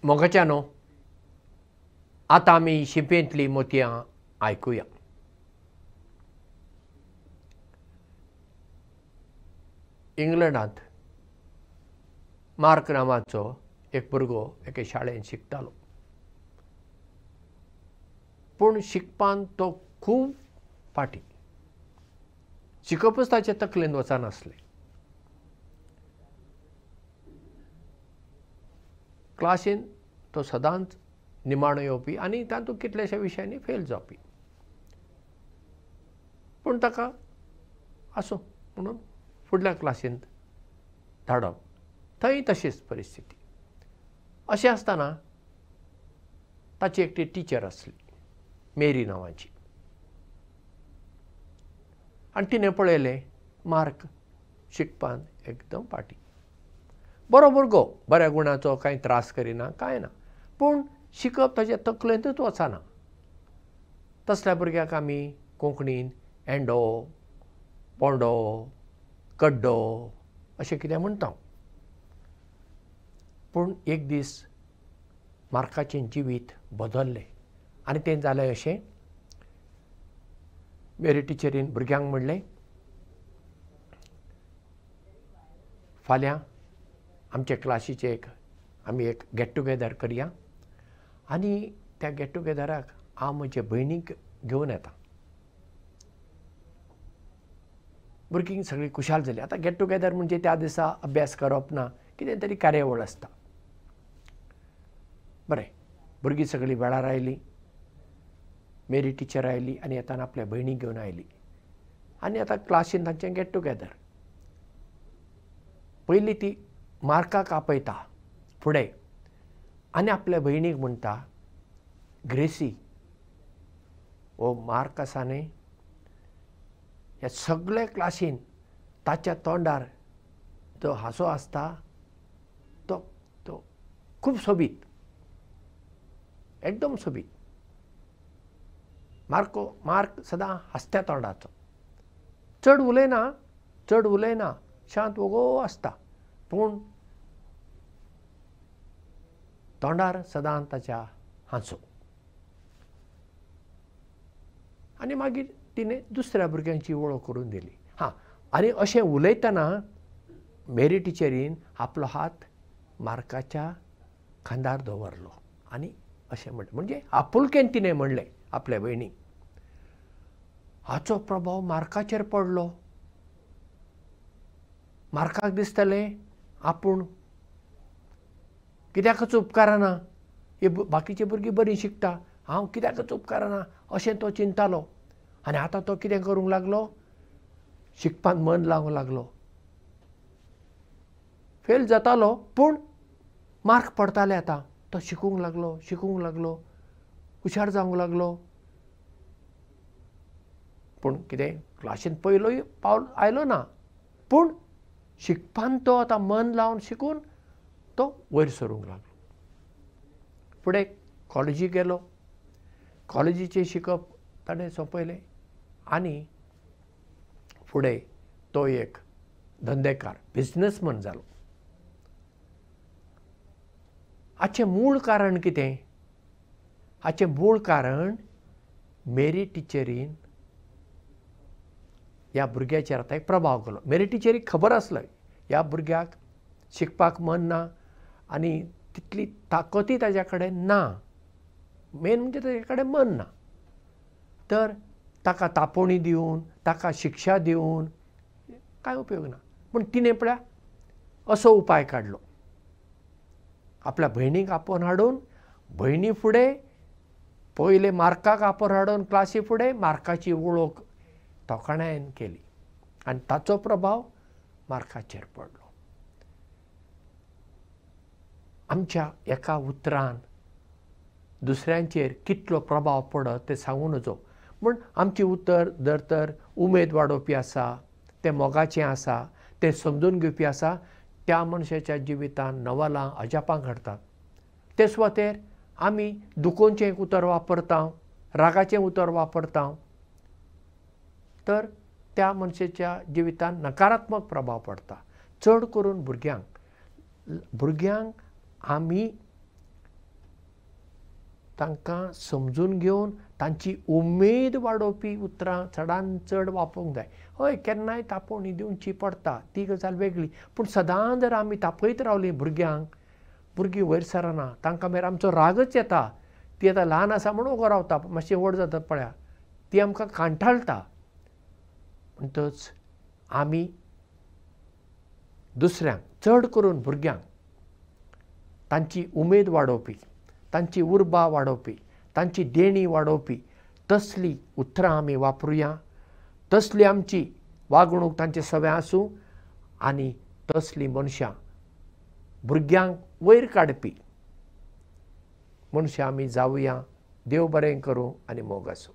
मोगाच्यानो आता आमी शिंपेंतली मोतयां आयकुया. इंग्लंडांत मार्क नांवाचो एक भुरगो एके शाळेंत शिकतालो. पूण शिकपान तो खूब फाटी. शिकपच ताचे तकलेंत वचनासलें. क्लासीन तो सदांच निमाणो येवपी आनी तातूंत कितल्याश्या विशयांनी फेल जावपी. पूण ताका आसूं म्हणून फुडल्या क्लासींत धाडप. थंय तशीच परिस्थिती. अशें आसतना ताची एकटी टिचर आसली मेरी नांवाची. आनी तिणें पळयलें मार्क शिकपान एकदम फाटी. बरो भुरगो, बऱ्या गुणाचो, कांय त्रास करिना, कांय ना. पूण शिकप ताच्या तकलेंतूच वचना. तसल्या भुरग्याक आमी कोंकणीन एंडो, पोंडो, कड्डो अशें कितें म्हणटा. पूण एक दीस मार्काचें जिवीत बदल्लें आनी तें जालें अशें. मेरी टिचरीन भुरग्यांक म्हणलें, फाल्यां आमचे क्लासीचे आमी एक गेट टुगेदर करया आनी त्या गेट टुगेदराक हांव म्हजे भयणीक घेवन येता. भुरगीं सगळीं खुशाल जालीं. आतां गेट टुगेदर म्हणजे त्या दिसा अभ्यास करप ना, कितें तरी कार्यावळ आसता. बरें, भुरगीं सगळीं वेळार आयलीं. मेरी टिचर आयली आनी येताना आपल्या भयणीक घेवन आयली. आनी आतां क्लासीन तांचें गेट टुगेदर. पयलीं ती मार्काक आपयता फुडें आनी आपल्या भयणीक म्हणटा, ग्रेसी, हो मार्क आसा न्हय, ह्या सगळ्या क्लासीन ताच्या तोंडार जो हांसो आसता तो तो खूब सोबीत, एकदम सोबीत. मार्क सदां हांसत्या तोंडाचो. चड उलयना, शांत वगो आसता. पूण तोंडार सदां ताच्या हांसो. आनी मागीर तिणें दुसऱ्या भुरग्यांची वळख करून दिली. आनी अशें उलयतना मेरी टिचरीन आपलो हात मार्काच्या खांदार दवरलो आनी अशें म्हणलें, म्हणजे आपुलकेन तिणें म्हणलें आपल्या भयणीक. हाचो प्रभाव मार्काचेर पडलो. मार्काक दिसतालें आपूण कित्याकच उपकारना, हे बाकीचे भुरगीं बरीं शिकता, हांव कित्याकच उपकारना अशें तो चिंतालो. आनी आतां तो कितें करूंक लागलो, शिकपान मन लावंक लागलो. फेल जातालो पूण मार्क पडटाले. आतां तो शिकूंक लागलो, हुशार जावंक लागलो. पूण कितें क्लासीन पयलोय पावल आयलो ना. पूण शिकपान तो आतां मन लावन शिकून तो वयर सरूंक लागलो. फुडें कॉलेजीक गेलो. कॉलेजीचें शिकप ताणें सोंपयलें आनी फुडें तो एक धंदेकार, बिझनसमॅन जालो. हाचें मूळ कारण कितें? हाचें मूळ कारण मेरी टिचरीन ह्या भुरग्याचेर आतां एक प्रभाव केलो. मेरी टिचरीक खबर आसलें ह्या भुरग्याक शिकपाक मन ना आनी तितली ताकती ताच्या कडेन ना. मेन म्हणजे ताचे कडेन मन ना. तर ताका तापोवणी दिवन, ताका शिक्षा दिवन कांय उपयोग ना. पूण तिणें पळय असो उपाय काडलो. आपल्या भयणीक आपोवन हाडून भयणी फुडें पयले मार्काक आपोवन हाडून क्लासी फुडें मार्काची वळख तोखणायेन केली आनी ताचो प्रभाव मार्काचेर पडलो. आमच्या एका उतरान दुसऱ्यांचेर कितलो प्रभाव पडत तें सांगूं नजो. म्हूण आमची उतर जर तर उमेद वाडोवपी आसा, तें मोगाचें आसा, तें समजून घेवपी आसा, त्या मनशाच्या जिवितांत नवलां अजापां घडटात. ते सुवातेर आमी दुखोवचें उतर वापरता, रागाचें उतर वापरता, तर त्या मनशाच्या जिवितांत नकारात्मक प्रभाव पडटा. चड करून भुरग्यांक आमी तांकां समजून घेवन तांची उमेद वाडोवपी उतरां चडांत चड वापरूंक जाय. हय, केन्नाय तापोवणी दिवची पडटा, ती गजाल वेगळी. पूण सदां जर आमी तापयत रावलीं भुरग्यांक, भुरगीं वयर सरना. तांकां मागीर आमचो रागच येता. ती आतां ल्हान आसा म्हणून उगो रावता, मातशें व्हड जाता पळया, ती आमकां कांठाळटा. म्हणटच आमी दुसऱ्यांक, चड करून भुरग्यांक, तांची उमेद वाडोवपी, तांची उर्बा वाडोवपी, तांची देणी वाडोवपी तसली उतरां आमी वापरुया. तसली आमची वागणूक तांचे सवें आसूं आनी तसलीं मनशां, भुरग्यांक वयर काडपी मनशां आमी जावुया. देव बरें करूं आनी मोग आसूं.